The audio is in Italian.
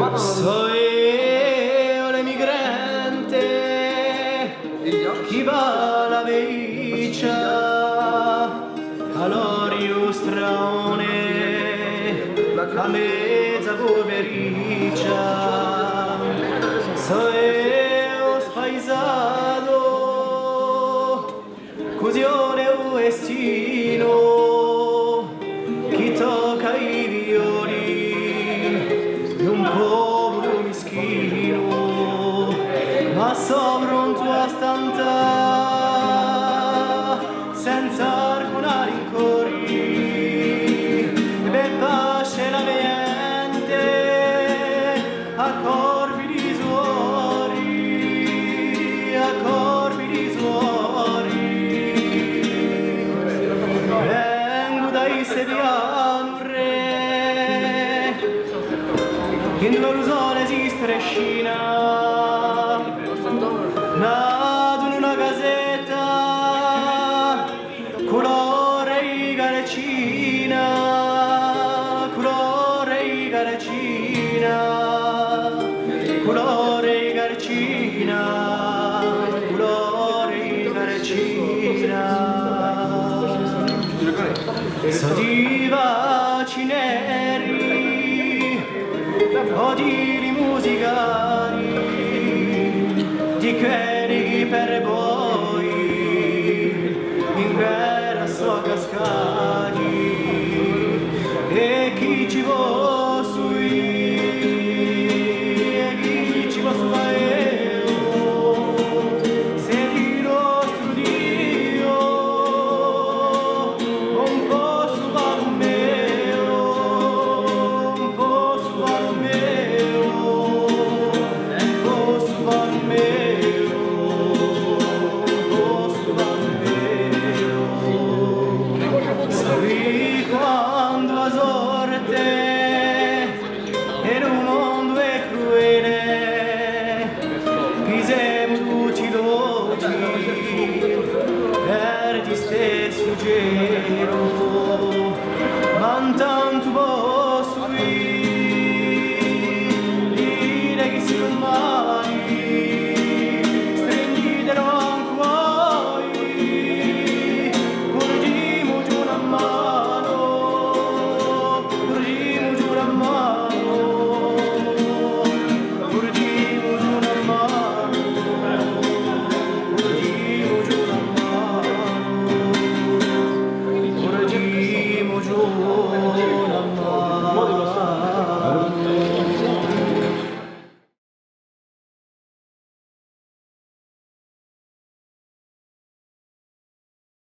Soy l'emigrante, chi va la vecchia, all'orio straone, a mezza povericcia. Soy spaesato, così o destino, chi tocca i violi di un povero mischino, ma sono pronto a stantare senza alcuna rincorri, per pace la mente a corpi di suori, a corpi di suori. Vengo dai sedianre che non so esistere scina, nato in una casetta colore garecina, colore garecina, colore garecina, colore garecina. So di vacineri, o di